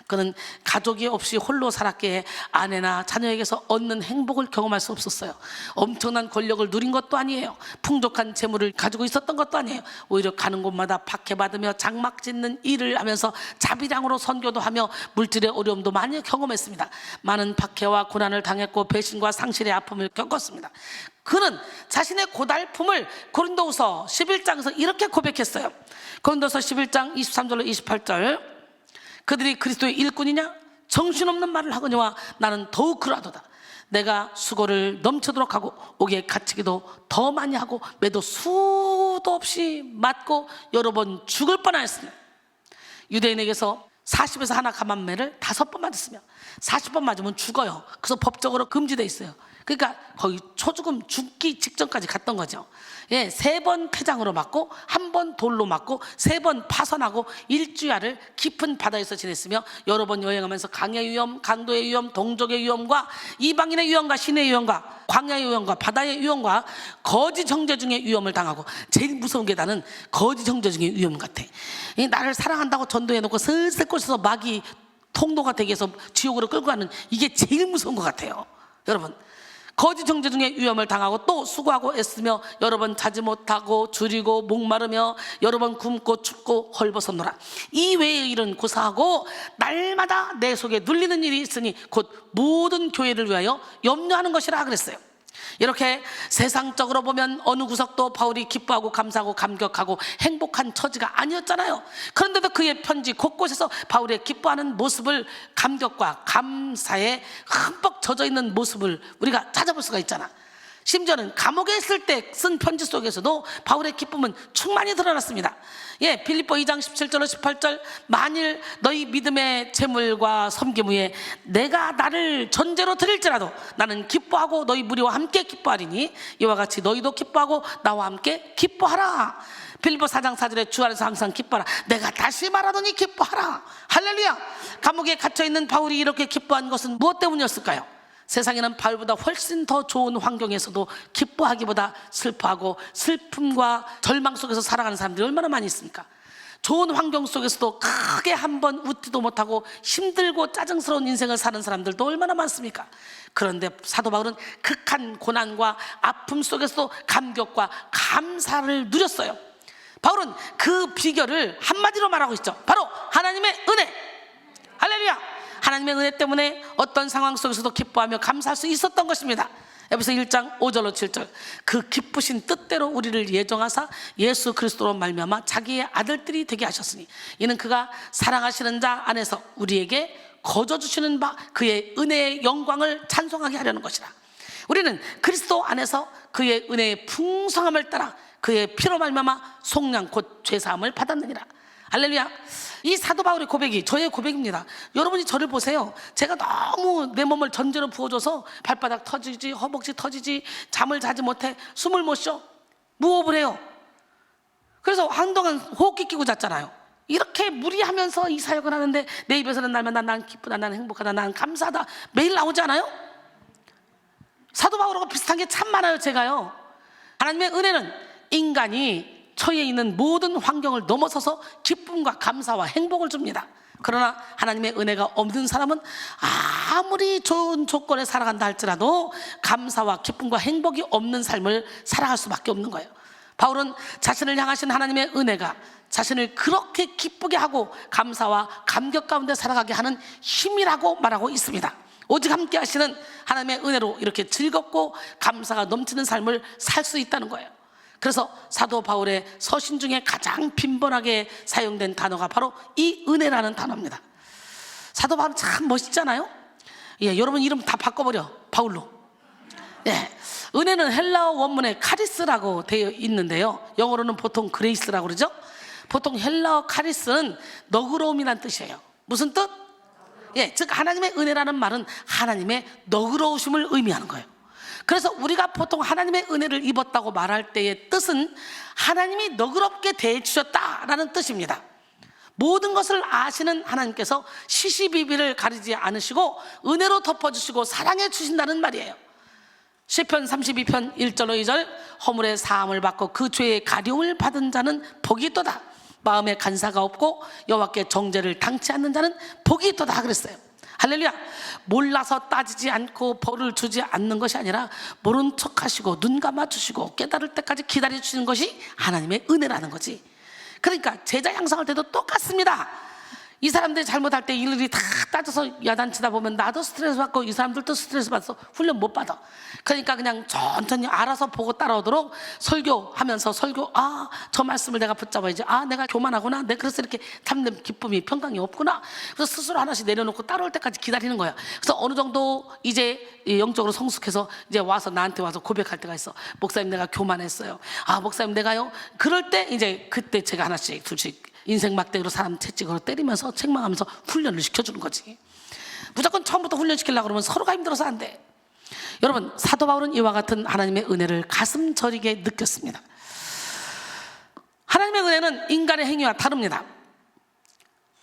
그는 가족이 없이 홀로 살았기에 아내나 자녀에게서 얻는 행복을 경험할 수 없었어요. 엄청난 권력을 누린 것도 아니에요. 풍족한 재물을 가지고 있었던 것도 아니에요. 오히려 가는 곳마다 박해받으며 장막 짓는 일을 하면서 자비량으로 선교도 하며 물질의 어려움도 많이 경험했습니다. 많은 박해와 고난을 당했고 배신과 상실의 아픔을 겪었습니다. 그는 자신의 고달픔을 고린도후서 11장에서 이렇게 고백했어요. 고린도서 11장 23절로 28절, 그들이 그리스도의 일꾼이냐? 정신없는 말을 하거니와 나는 더욱 그러하도다. 내가 수고를 넘치도록 하고 옥에 갇히기도 더 많이 하고 매도 수도 없이 맞고 여러 번 죽을 뻔하였으며, 유대인에게서 40에서 하나 감한매를 5번 맞았으며 40번 맞으면 죽어요. 그래서 법적으로 금지되어 있어요. 그러니까 거의 초죽음, 죽기 직전까지 갔던 거죠. 3번 폐장으로 맞고 1번 돌로 맞고 3번 파선하고 일주야를 깊은 바다에서 지냈으며 여러 번 여행하면서 강의 위험, 강도의 위험, 동족의 위험과 이방인의 위험과 신의 위험과 광야의 위험과 바다의 위험과 거짓 형제 중에 위험을 당하고, 제일 무서운 게 나는 거짓 형제 중에 위험 같아. 나를 사랑한다고 전도해놓고 슬슬 꼬셔서 마귀 통로가 되게 해서 지옥으로 끌고 가는, 이게 제일 무서운 것 같아요. 여러분, 거짓 형제 중에 위험을 당하고 또 수고하고 애쓰며 여러 번 자지 못하고 줄이고 목마르며 여러 번 굶고 춥고 헐벗었노라. 이 외의 일은 고사하고 날마다 내 속에 눌리는 일이 있으니 곧 모든 교회를 위하여 염려하는 것이라 그랬어요. 이렇게 세상적으로 보면 어느 구석도 바울이 기뻐하고 감사하고 감격하고 행복한 처지가 아니었잖아요. 그런데도 그의 편지 곳곳에서 바울의 기뻐하는 모습을, 감격과 감사에 흠뻑 젖어있는 모습을 우리가 찾아볼 수가 있잖아. 심지어는 감옥에 있을 때 쓴 편지 속에서도 바울의 기쁨은 충만히 드러났습니다. 빌립보 2장 17절로 18절, 만일 너희 믿음의 재물과 섬김 후에 내가 나를 전제로 드릴지라도 나는 기뻐하고 너희 무리와 함께 기뻐하리니 이와 같이 너희도 기뻐하고 나와 함께 기뻐하라. 빌립보 4장 4절에 주 안에서 항상 기뻐하라. 내가 다시 말하더니 기뻐하라. 할렐루야. 감옥에 갇혀있는 바울이 이렇게 기뻐한 것은 무엇 때문이었을까요? 세상에는 바울보다 훨씬 더 좋은 환경에서도 기뻐하기보다 슬퍼하고 슬픔과 절망 속에서 살아가는 사람들이 얼마나 많이 있습니까? 좋은 환경 속에서도 크게 한번 웃지도 못하고 힘들고 짜증스러운 인생을 사는 사람들도 얼마나 많습니까? 그런데 사도 바울은 극한 고난과 아픔 속에서도 감격과 감사를 누렸어요. 바울은 그 비결을 한마디로 말하고 있죠. 바로 하나님의 은혜. 할렐루야. 하나님의 은혜 때문에 어떤 상황 속에서도 기뻐하며 감사할 수 있었던 것입니다. 에베소 1장 5절로 7절, 그 기쁘신 뜻대로 우리를 예정하사 예수 그리스도로 말미암아 자기의 아들들이 되게 하셨으니 이는 그가 사랑하시는 자 안에서 우리에게 거저 주시는 바 그의 은혜의 영광을 찬송하게 하려는 것이라. 우리는 그리스도 안에서 그의 은혜의 풍성함을 따라 그의 피로 말미암아 속량 곧 죄사함을 받았느니라. 할렐루야. 이 사도 바울의 고백이 저의 고백입니다. 여러분이 저를 보세요. 제가 너무 내 몸을 전제로 부어줘서 발바닥 터지지, 허벅지 터지지, 잠을 자지 못해, 숨을 못 쉬어, 무호흡을 해요. 그래서 한동안 호흡기 끼고 잤잖아요. 이렇게 무리하면서 이 사역을 하는데 내 입에서는 날마다 난 기쁘다, 난 행복하다, 난 감사하다 매일 나오지 않아요? 사도 바울하고 비슷한 게 참 많아요. 제가요, 하나님의 은혜는 인간이 처해 있는 모든 환경을 넘어서서 기쁨과 감사와 행복을 줍니다. 그러나 하나님의 은혜가 없는 사람은 아무리 좋은 조건에 살아간다 할지라도 감사와 기쁨과 행복이 없는 삶을 살아갈 수밖에 없는 거예요. 바울은 자신을 향하신 하나님의 은혜가 자신을 그렇게 기쁘게 하고 감사와 감격 가운데 살아가게 하는 힘이라고 말하고 있습니다. 오직 함께 하시는 하나님의 은혜로 이렇게 즐겁고 감사가 넘치는 삶을 살 수 있다는 거예요. 그래서 사도 바울의 서신 중에 가장 빈번하게 사용된 단어가 바로 이 은혜라는 단어입니다. 사도 바울은 참 멋있잖아요. 여러분 이름 다 바꿔버려, 바울로. 은혜는 헬라어 원문에 카리스라고 되어 있는데요, 영어로는 보통 그레이스라고 그러죠. 보통 헬라어 카리스는 너그러움이란 뜻이에요. 무슨 뜻? 즉 하나님의 은혜라는 말은 하나님의 너그러우심을 의미하는 거예요. 그래서 우리가 보통 하나님의 은혜를 입었다고 말할 때의 뜻은 하나님이 너그럽게 대해 주셨다라는 뜻입니다. 모든 것을 아시는 하나님께서 시시비비를 가리지 않으시고 은혜로 덮어주시고 사랑해 주신다는 말이에요. 시편 32편 1절로 2절, 허물의 사함을 받고 그 죄의 가려움을 받은 자는 복이 있도다. 마음에 간사가 없고 여호와께 정죄를 당치 않는 자는 복이 있도다 그랬어요. 할렐루야. 몰라서 따지지 않고 벌을 주지 않는 것이 아니라 모른 척하시고 눈 감아주시고 깨달을 때까지 기다려주시는 것이 하나님의 은혜라는 거지. 그러니까 제자 양성할 때도 똑같습니다. 이 사람들이 잘못할 때 일일이 다 따져서 야단치다 보면 나도 스트레스 받고 이 사람들도 스트레스 받아서 훈련 못 받아. 그러니까 그냥 천천히 알아서 보고 따라오도록 설교하면서 저 말씀을 내가 붙잡아야지. 내가 교만하구나. 내가 그래서 이렇게 참는 기쁨이 평강이 없구나. 그래서 스스로 하나씩 내려놓고 따라올 때까지 기다리는 거야. 그래서 어느 정도 이제 영적으로 성숙해서 이제 와서 나한테 와서 고백할 때가 있어. 목사님 내가 교만했어요. 목사님 내가요. 그럴 때 이제 그때 제가 하나씩 둘씩 인생 막대기로 사람 채찍으로 때리면서 책망하면서 훈련을 시켜주는 거지. 무조건 처음부터 훈련시키려고 그러면 서로가 힘들어서 안 돼. 여러분, 사도 바울은 이와 같은 하나님의 은혜를 가슴 저리게 느꼈습니다. 하나님의 은혜는 인간의 행위와 다릅니다.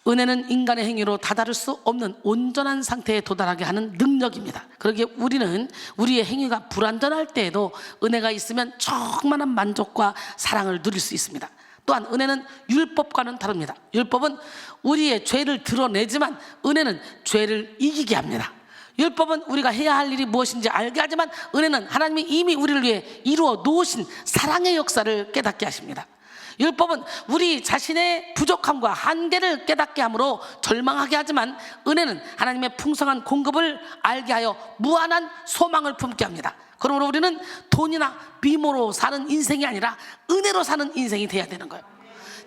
은혜는 인간의 행위로 다다를 수 없는 온전한 상태에 도달하게 하는 능력입니다. 그러기에 우리는 우리의 행위가 불완전할 때에도 은혜가 있으면 충만한 만족과 사랑을 누릴 수 있습니다. 또한 은혜는 율법과는 다릅니다. 율법은 우리의 죄를 드러내지만 은혜는 죄를 이기게 합니다. 율법은 우리가 해야 할 일이 무엇인지 알게 하지만 은혜는 하나님이 이미 우리를 위해 이루어 놓으신 사랑의 역사를 깨닫게 하십니다. 율법은 우리 자신의 부족함과 한계를 깨닫게 함으로 절망하게 하지만 은혜는 하나님의 풍성한 공급을 알게 하여 무한한 소망을 품게 합니다. 그러므로 우리는 돈이나 미모로 사는 인생이 아니라 은혜로 사는 인생이 되어야 되는 거예요.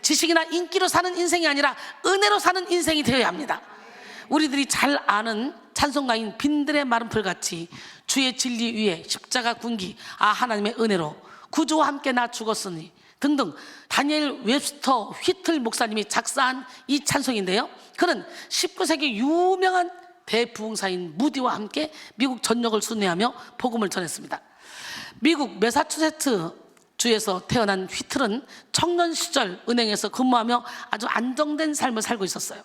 지식이나 인기로 사는 인생이 아니라 은혜로 사는 인생이 되어야 합니다. 우리들이 잘 아는 찬송가인 빈들의 마른 풀같이 주의 진리 위에 십자가 군기 하나님의 은혜로 구주와 함께 나 죽었으니 등등 다니엘 웹스터 휘틀 목사님이 작사한 이 찬송인데요, 그는 19세기 유명한 대부흥사인 무디와 함께 미국 전역을 순회하며 복음을 전했습니다. 미국 매사추세츠 주에서 태어난 휘틀은 청년 시절 은행에서 근무하며 아주 안정된 삶을 살고 있었어요.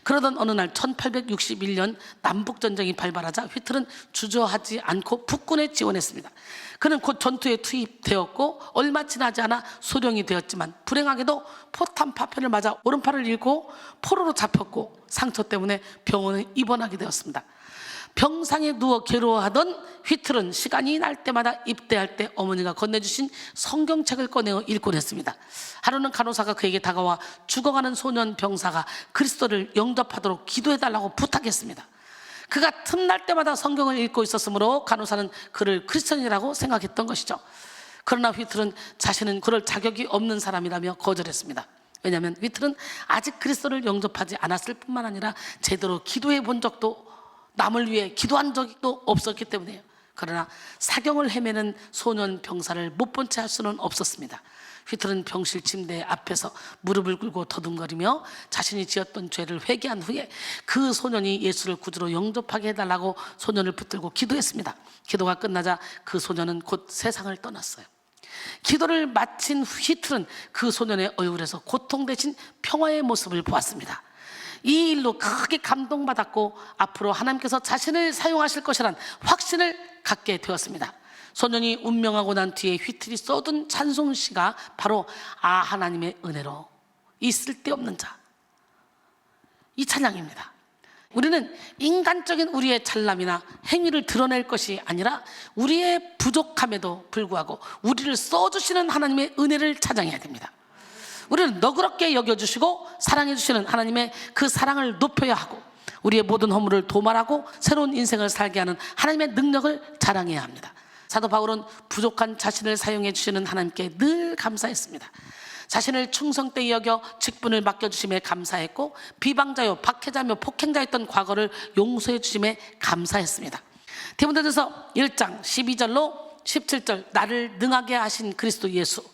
그러던 어느 날 1861년 남북전쟁이 발발하자 휘틀은 주저하지 않고 북군에 지원했습니다. 그는 곧 전투에 투입되었고 얼마 지나지 않아 소령이 되었지만 불행하게도 포탄 파편을 맞아 오른팔을 잃고 포로로 잡혔고 상처 때문에 병원에 입원하게 되었습니다. 병상에 누워 괴로워하던 휘틀은 시간이 날 때마다 입대할 때 어머니가 건네주신 성경책을 꺼내어 읽곤 했습니다. 하루는 간호사가 그에게 다가와 죽어가는 소년 병사가 그리스도를 영접하도록 기도해달라고 부탁했습니다. 그가 틈날 때마다 성경을 읽고 있었으므로 간호사는 그를 크리스천이라고 생각했던 것이죠. 그러나 휘틀은 자신은 그럴 자격이 없는 사람이라며 거절했습니다. 왜냐하면 휘틀은 아직 그리스도를 영접하지 않았을 뿐만 아니라 제대로 기도해 본 적도 남을 위해 기도한 적도 없었기 때문이에요. 그러나 사경을 헤매는 소년 병사를 못 본 채 할 수는 없었습니다. 휘틀은 병실 침대 앞에서 무릎을 꿇고 더듬거리며 자신이 지었던 죄를 회개한 후에 그 소년이 예수를 구주로 영접하게 해달라고 소년을 붙들고 기도했습니다. 기도가 끝나자 그 소년은 곧 세상을 떠났어요. 기도를 마친 휘틀은 그 소년의 얼굴에서 고통 대신 평화의 모습을 보았습니다. 이 일로 크게 감동받았고 앞으로 하나님께서 자신을 사용하실 것이란 확신을 갖게 되었습니다. 소년이 운명하고 난 뒤에 휘틀이 써둔 찬송시가 바로 하나님의 은혜로 이 쓸데없는 자, 이 찬양입니다. 우리는 인간적인 우리의 잘남이나 행위를 드러낼 것이 아니라 우리의 부족함에도 불구하고 우리를 써주시는 하나님의 은혜를 찬양해야 됩니다. 우리는 너그럽게 여겨주시고 사랑해 주시는 하나님의 그 사랑을 높여야 하고 우리의 모든 허물을 도말하고 새로운 인생을 살게 하는 하나님의 능력을 자랑해야 합니다. 사도 바울은 부족한 자신을 사용해 주시는 하나님께 늘 감사했습니다. 자신을 충성되이 여겨 직분을 맡겨주심에 감사했고 비방자요 박해자며 폭행자였던 과거를 용서해 주심에 감사했습니다. 디모데전서 1장 12절로 17절 나를 능하게 하신 그리스도 예수,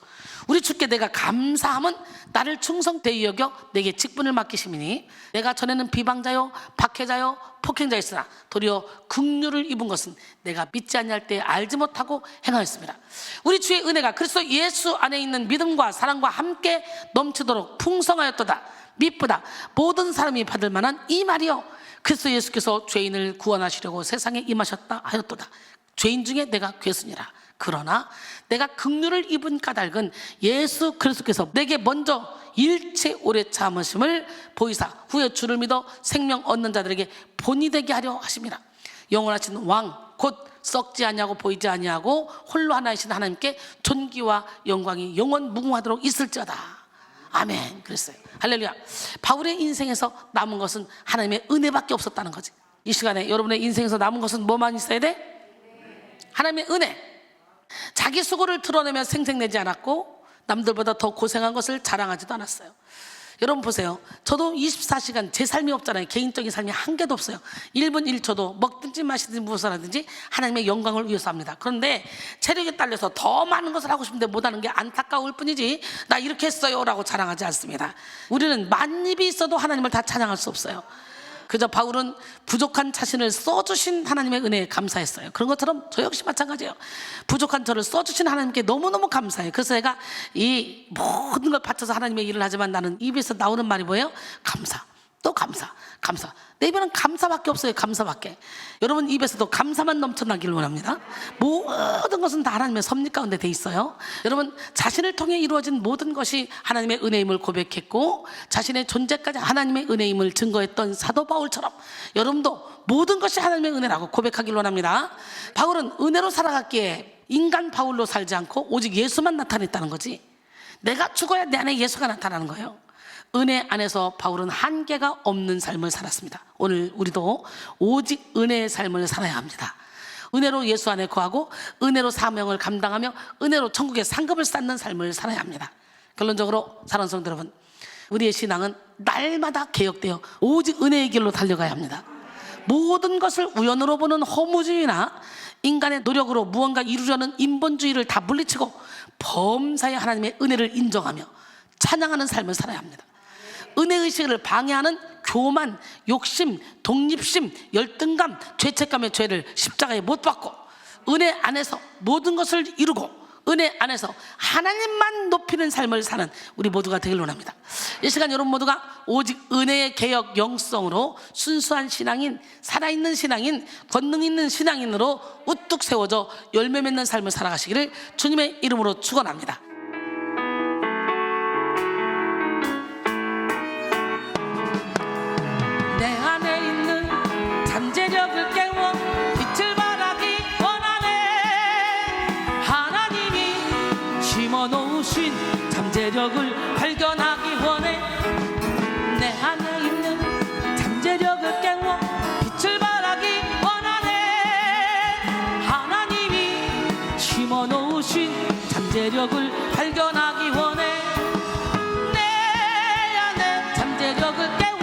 우리 주께 내가 감사함은 나를 충성되이 여겨 내게 직분을 맡기심이니 내가 전에는 비방자요 박해자요 폭행자였으나 도리어 긍휼을 입은 것은 내가 믿지 아니할 때 알지 못하고 행하였습니다. 우리 주의 은혜가 그리스도 예수 안에 있는 믿음과 사랑과 함께 넘치도록 풍성하였도다. 미쁘다. 모든 사람이 받을 만한 이 말이요 그리스도 예수께서 죄인을 구원하시려고 세상에 임하셨다 하였도다. 죄인 중에 내가 괴순이라. 그러나 내가 긍휼을 입은 까닭은 예수 그리스도께서 내게 먼저 일체 오래 참으심을 보이사 후에 주를 믿어 생명 얻는 자들에게 본이 되게 하려 하심이라. 영원하신 왕 곧 썩지 아니하고 보이지 아니하고 홀로 하나이신 하나님께 존귀와 영광이 영원 무궁하도록 있을지어다. 아멘. 그랬어요. 할렐루야. 바울의 인생에서 남은 것은 하나님의 은혜밖에 없었다는 거지. 이 시간에 여러분의 인생에서 남은 것은 뭐만 있어야 돼? 하나님의 은혜. 자기 수고를 드러내며 생색내지 않았고 남들보다 더 고생한 것을 자랑하지도 않았어요. 여러분 보세요. 저도 24시간 제 삶이 없잖아요. 개인적인 삶이 한 개도 없어요. 1분 1초도 먹든지 마시든지 무엇을 하든지 하나님의 영광을 위해서 합니다. 그런데 체력에 딸려서 더 많은 것을 하고 싶은데 못하는 게 안타까울 뿐이지 나 이렇게 했어요 라고 자랑하지 않습니다. 우리는 만입이 있어도 하나님을 다 찬양할 수 없어요. 그저 바울은 부족한 자신을 써주신 하나님의 은혜에 감사했어요. 그런 것처럼 저 역시 마찬가지예요. 부족한 저를 써주신 하나님께 너무너무 감사해요. 그래서 제가 이 모든 걸 바쳐서 하나님의 일을 하지만 나는 입에서 나오는 말이 뭐예요? 감사, 또 감사, 감사. 내 입에는 감사밖에 없어요. 감사밖에. 여러분 입에서도 감사만 넘쳐나기를 원합니다. 모든 것은 다 하나님의 섭리 가운데 돼 있어요. 여러분 자신을 통해 이루어진 모든 것이 하나님의 은혜임을 고백했고 자신의 존재까지 하나님의 은혜임을 증거했던 사도 바울처럼 여러분도 모든 것이 하나님의 은혜라고 고백하기를 원합니다. 바울은 은혜로 살아갔기에 인간 바울로 살지 않고 오직 예수만 나타냈다는 거지. 내가 죽어야 내 안에 예수가 나타나는 거예요. 은혜 안에서 바울은 한계가 없는 삶을 살았습니다. 오늘 우리도 오직 은혜의 삶을 살아야 합니다. 은혜로 예수 안에 거하고 은혜로 사명을 감당하며 은혜로 천국의 상급을 쌓는 삶을 살아야 합니다. 결론적으로 사랑하는 성도 여러분, 우리의 신앙은 날마다 개혁되어 오직 은혜의 길로 달려가야 합니다. 모든 것을 우연으로 보는 허무주의나 인간의 노력으로 무언가 이루려는 인본주의를 다 물리치고 범사의 하나님의 은혜를 인정하며 찬양하는 삶을 살아야 합니다. 은혜의식을 방해하는 교만, 욕심, 독립심, 열등감, 죄책감의 죄를 십자가에 못 박고 은혜 안에서 모든 것을 이루고 은혜 안에서 하나님만 높이는 삶을 사는 우리 모두가 되길 원합니다. 이 시간 여러분 모두가 오직 은혜의 개혁 영성으로 순수한 신앙인, 살아있는 신앙인, 권능 있는 신앙인으로 우뚝 세워져 열매 맺는 삶을 살아가시기를 주님의 이름으로 축원합니다. 내 안에 있는 잠재력을 깨워 빛을 발하기 원하네. 하나님이 심어놓으신 잠재력을 발견하기 원해. 내 안에 있는 잠재력을 깨워 빛을 발하기 원하네. 하나님이 심어놓으신 잠재력을 발견하기 원해. 내 안에 잠재력을 깨워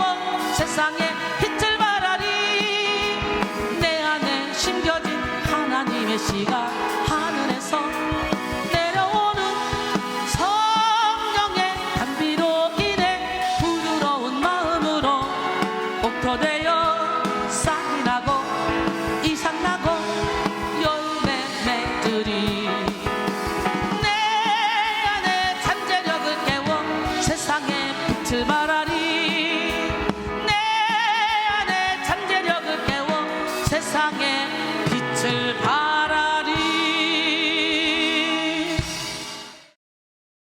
세상에 빛을 발하리. 내 안에 심겨진 하나님의 씨가 하늘에서 내려오는 성령의 단비로 인해 부드러운 마음으로 옥토되어 싹이 나고 이삭 나고 열매 맺으리. 내 안에 잠재력을 깨워 세상에 빛을 발하리. 세상에 빛을 발